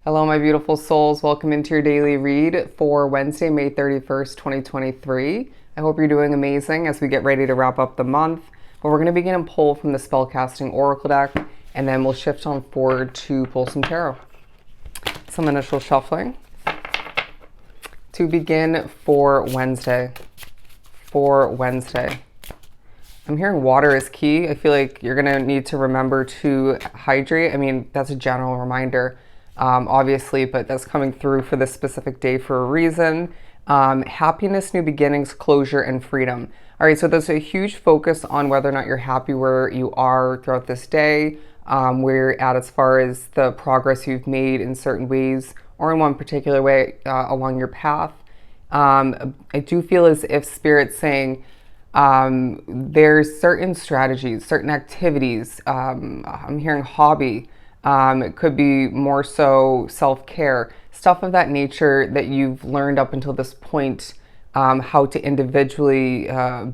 Hello, my beautiful souls. Welcome into your daily read for Wednesday, May 31st, 2023. I hope you're doing amazing as we get ready to wrap up the month. But we're going to begin and pull from the Spellcasting Oracle deck, and then we'll shift on forward to pull some tarot. Some initial shuffling. To begin for Wednesday. I'm hearing water is key. I feel like you're going to need to remember to hydrate. I mean, that's a general reminder. Obviously, but that's coming through for this specific day for a reason. Happiness, new beginnings, closure, and freedom. All right, so there's a huge focus on whether or not you're happy where you are throughout this day, where you're at as far as the progress you've made in certain ways or in one particular way along your path. I do feel as if Spirit's saying there's certain strategies, certain activities. I'm hearing hobby. It could be more so self-care, stuff of that nature that you've learned up until this point, how to individually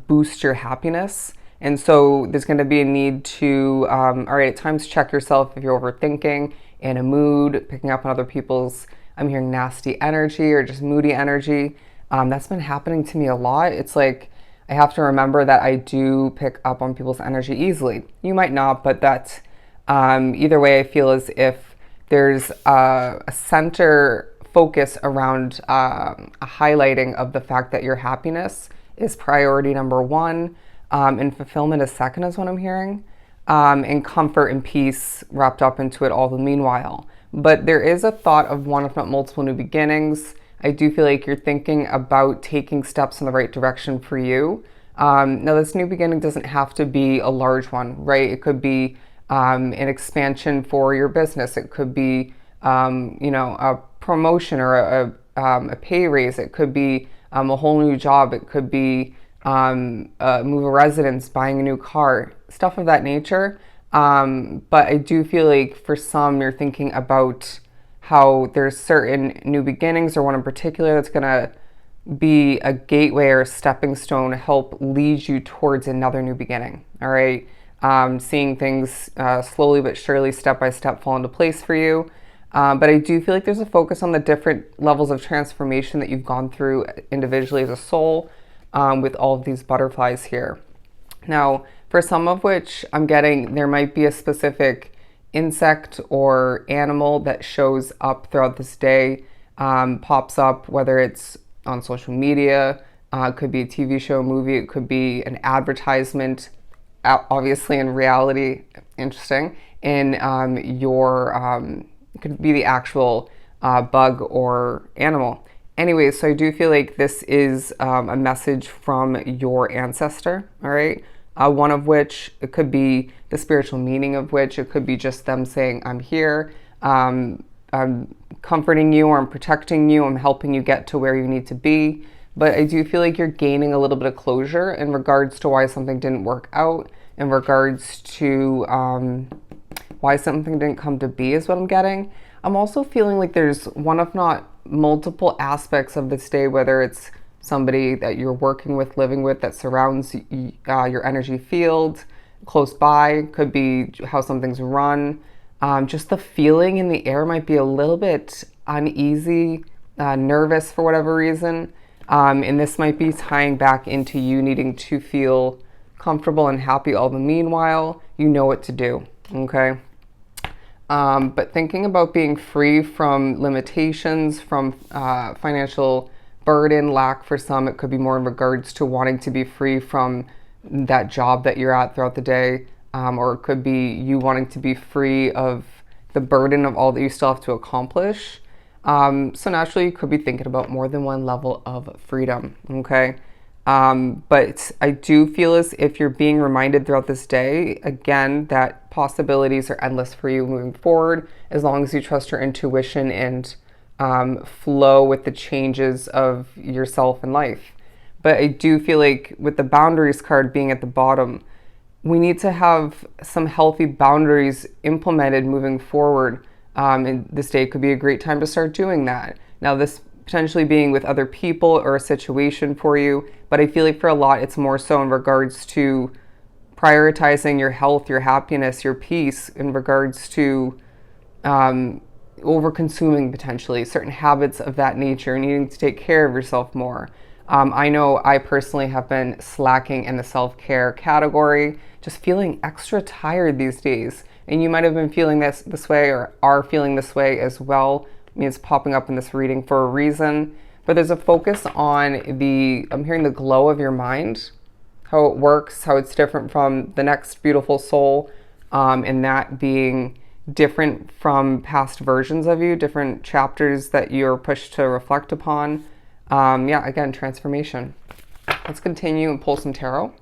boost your happiness. And so there's going to be a need to, all right, at times check yourself if you're overthinking, in a mood, picking up on other people's, I'm hearing nasty energy or just moody energy. That's been happening to me a lot. It's like I have to remember that I do pick up on people's energy easily. You might not, but that's either way, I feel as if there's a center focus around a highlighting of the fact that your happiness is priority number one, and fulfillment is second is what I'm hearing, and comfort and peace wrapped up into it all the meanwhile. But there is a thought of one, if not multiple, new beginnings. I do feel like you're thinking about taking steps in the right direction for you. Now, this new beginning doesn't have to be a large one, right? It could be an expansion for your business. It could be, a promotion or a pay raise. It could be a whole new job. It could be move of residence, buying a new car, stuff of that nature. But I do feel like for some, you're thinking about how there's certain new beginnings or one in particular that's going to be a gateway or a stepping stone to help lead you towards another new beginning. All right. Seeing things slowly but surely, step by step, fall into place for you. But I do feel like there's a focus on the different levels of transformation that you've gone through individually as a soul, with all of these butterflies here. Now, for some of which I'm getting, there might be a specific insect or animal that shows up throughout this day, pops up, whether it's on social media, it could be a TV show, movie, it could be an advertisement, obviously in reality, interesting, in it could be the actual bug or animal. Anyway, so I do feel like this is a message from your ancestor, all right? One of which, it could be the spiritual meaning of which, it could be just them saying, I'm here, I'm comforting you, or I'm protecting you, I'm helping you get to where you need to be. But I do feel like you're gaining a little bit of closure in regards to why something didn't work out, in regards to why something didn't come to be is what I'm getting. I'm also feeling like there's one, if not multiple aspects of this day, whether it's somebody that you're working with, living with, that surrounds your energy field close by, could be how something's run. Just the feeling in the air might be a little bit uneasy, nervous for whatever reason. And this might be tying back into you needing to feel comfortable and happy all the meanwhile. You know what to do, okay? But thinking about being free from limitations, from financial burden, lack for some, it could be more in regards to wanting to be free from that job that you're at throughout the day, or it could be you wanting to be free of the burden of all that you still have to accomplish. So naturally, you could be thinking about more than one level of freedom, okay? But I do feel as if you're being reminded throughout this day, again, that possibilities are endless for you moving forward, as long as you trust your intuition and flow with the changes of yourself and life. But I do feel like with the boundaries card being at the bottom, we need to have some healthy boundaries implemented moving forward. And this day could be a great time to start doing that. Now, this potentially being with other people or a situation for you, but I feel like for a lot, it's more so in regards to prioritizing your health, your happiness, your peace, in regards to over consuming potentially, certain habits of that nature, needing to take care of yourself more. I know I personally have been slacking in the self-care category, just feeling extra tired these days. And you might have been feeling this way or are feeling this way as well. I mean, it's popping up in this reading for a reason. But there's a focus on I'm hearing the glow of your mind, how it works, how it's different from the next beautiful soul, and that being different from past versions of you, different chapters that you're pushed to reflect upon. Yeah, again, transformation. Let's continue and pull some tarot.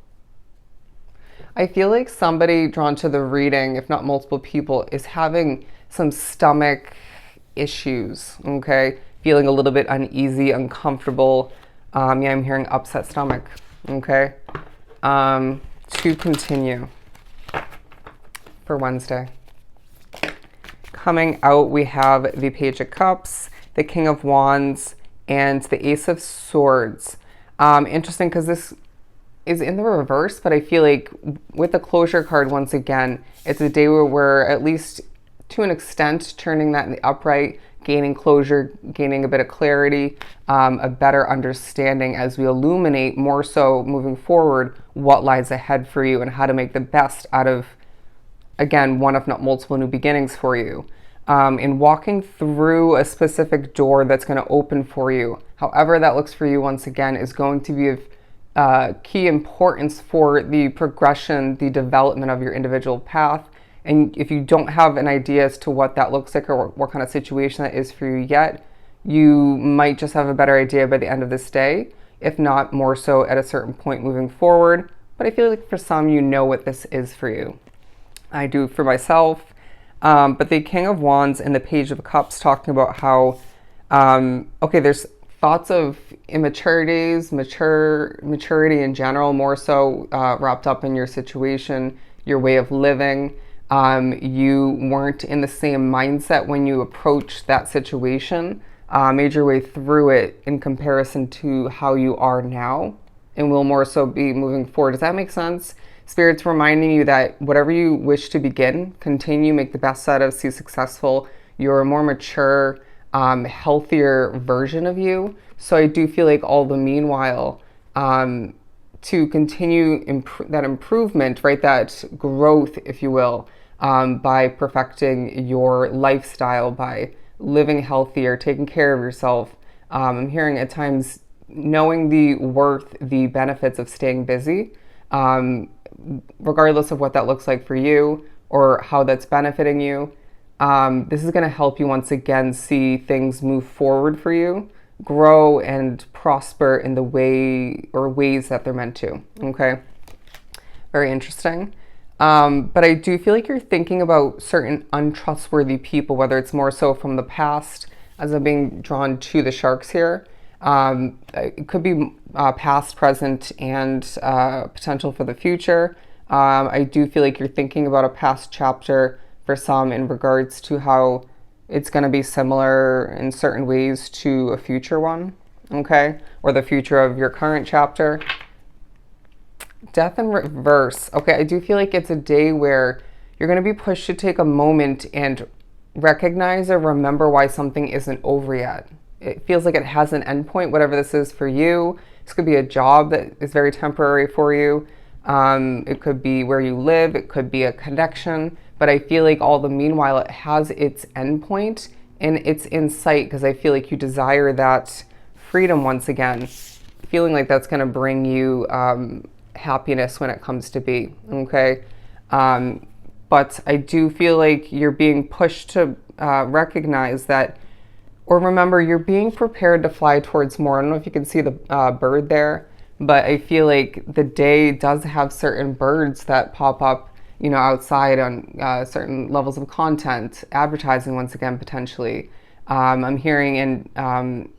I feel like somebody drawn to the reading, if not multiple people, is having some stomach issues, okay? Feeling a little bit uneasy, uncomfortable. Yeah, I'm hearing upset stomach, okay? To continue for Wednesday. Coming out, we have the Page of Cups, the King of Wands, and the Ace of Swords. Interesting because this is in the reverse, but I feel like with the closure card, once again, it's a day where we're at least to an extent turning that in the upright, gaining closure, gaining a bit of clarity, a better understanding as we illuminate more so moving forward what lies ahead for you and how to make the best out of, again, one if not multiple new beginnings for you. In walking through a specific door that's going to open for you, however that looks for you, once again, is going to be of key importance for the progression, the development of your individual path. And if you don't have an idea as to what that looks like or what kind of situation that is for you yet, you might just have a better idea by the end of this day, if not more so at a certain point moving forward. But I feel like for some, you know what this is for you. I do for myself. But the King of Wands and the Page of Cups talking about how, okay, there's thoughts of immaturities, maturity in general, more so wrapped up in your situation, your way of living. You weren't in the same mindset when you approached that situation, made your way through it in comparison to how you are now, and will more so be moving forward. Does that make sense? Spirit's reminding you that whatever you wish to begin, continue, make the best out of, see successful. You're a more mature, healthier version of you. So I do feel like all the meanwhile, to continue that improvement, right, that growth, if you will, by perfecting your lifestyle, by living healthier, taking care of yourself. I'm hearing at times knowing the worth, the benefits of staying busy, regardless of what that looks like for you or how that's benefiting you. This is going to help you once again see things move forward for you, grow and prosper in the way or ways that they're meant to. Okay. Very interesting. But I do feel like you're thinking about certain untrustworthy people, whether it's more so from the past, as I'm being drawn to the sharks here. It could be past, present, and potential for the future. I do feel like you're thinking about a past chapter for some in regards to how it's going to be similar in certain ways to a future one, okay? Or the future of your current chapter. Death in reverse. Okay, I do feel like it's a day where you're going to be pushed to take a moment and recognize or remember why something isn't over yet. It feels like it has an endpoint, whatever this is for you. This could be a job that is very temporary for you. It could be where you live. It could be a connection. But I feel like all the meanwhile, it has its endpoint and it's in sight because I feel like you desire that freedom once again. Feeling like that's going to bring you happiness when it comes to be, okay? But I do feel like you're being pushed to recognize that, or remember, you're being prepared to fly towards more. I don't know if you can see the bird there, but I feel like the day does have certain birds that pop up, you know, outside on certain levels of content, advertising once again, potentially. I'm hearing in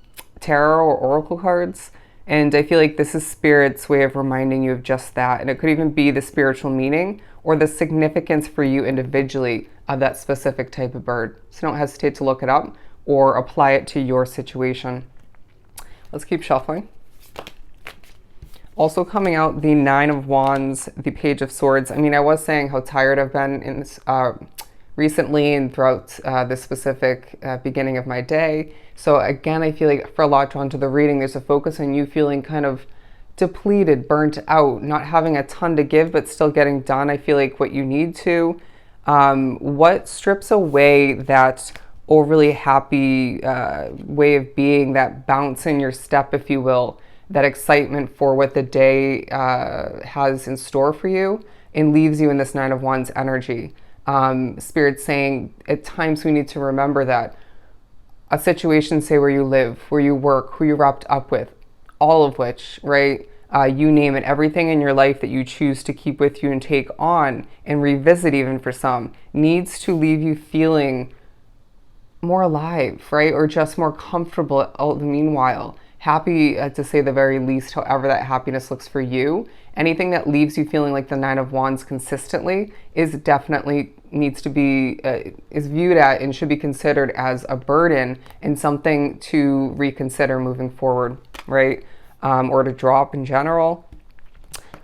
tarot or oracle cards, and I feel like this is Spirit's way of reminding you of just that. And it could even be the spiritual meaning or the significance for you individually of that specific type of bird. So don't hesitate to look it up or apply it to your situation. Let's keep shuffling. Also coming out, the Nine of Wands, the Page of Swords. I mean, I was saying how tired I've been in this recently and throughout this specific beginning of my day. So again, I feel like for a lot drawn to the reading, there's a focus on you feeling kind of depleted, burnt out, not having a ton to give, but still getting done, I feel like, what you need to. What strips away that overly happy way of being, that bounce in your step, if you will, that excitement for what the day has in store for you, and leaves you in this Nine of Wands energy. Spirit saying at times we need to remember that a situation, say where you live, where you work, who you're wrapped up with, all of which, right? You name it, everything in your life that you choose to keep with you and take on and revisit, even for some, needs to leave you feeling more alive, right? Or just more comfortable, all the meanwhile. Happy, to say the very least, however that happiness looks for you. Anything that leaves you feeling like the Nine of Wands consistently is definitely needs to be, is viewed at and should be considered as a burden and something to reconsider moving forward, right? Or to drop in general.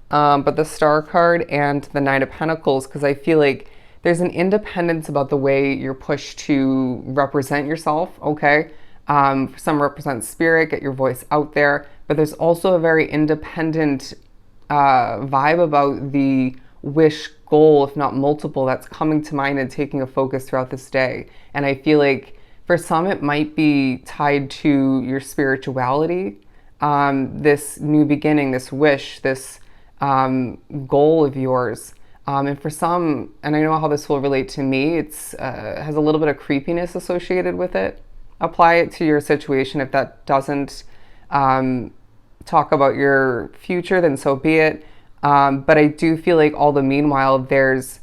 But the Star card and the Nine of Pentacles, because I feel like there's an independence about the way you're pushed to represent yourself, okay? Some represent spirit, get your voice out there, but there's also a very independent vibe about the wish, goal, if not multiple, that's coming to mind and taking a focus throughout this day. And I feel like for some it might be tied to your spirituality, this new beginning, this wish, this goal of yours. And for some, and I know how this will relate to me, it's has a little bit of creepiness associated with it. Apply it to your situation. If that doesn't talk about your future, then so be it. But I do feel like all the meanwhile, there's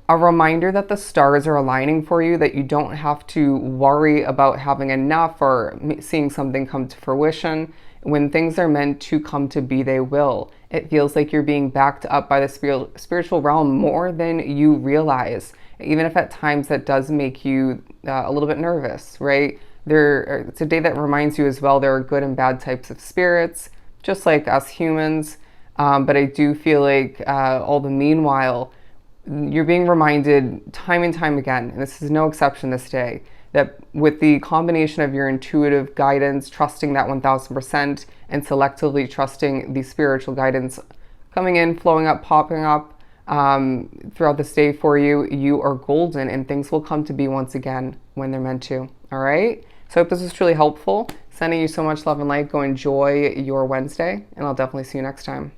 a reminder that the stars are aligning for you, that you don't have to worry about having enough or seeing something come to fruition. When things are meant to come to be, they will. It feels like you're being backed up by the spiritual realm more than you realize, even if at times that does make you a little bit nervous, right? It's a day that reminds you as well there are good and bad types of spirits, just like us humans. But I do feel like all the meanwhile, you're being reminded time and time again, and this is no exception this day, that with the combination of your intuitive guidance, trusting that 1000%, and selectively trusting the spiritual guidance coming in, flowing up, popping up throughout this day for you, you are golden and things will come to be once again when they're meant to. All right? So I hope this was truly helpful. Sending you so much love and light. Go enjoy your Wednesday, and I'll definitely see you next time.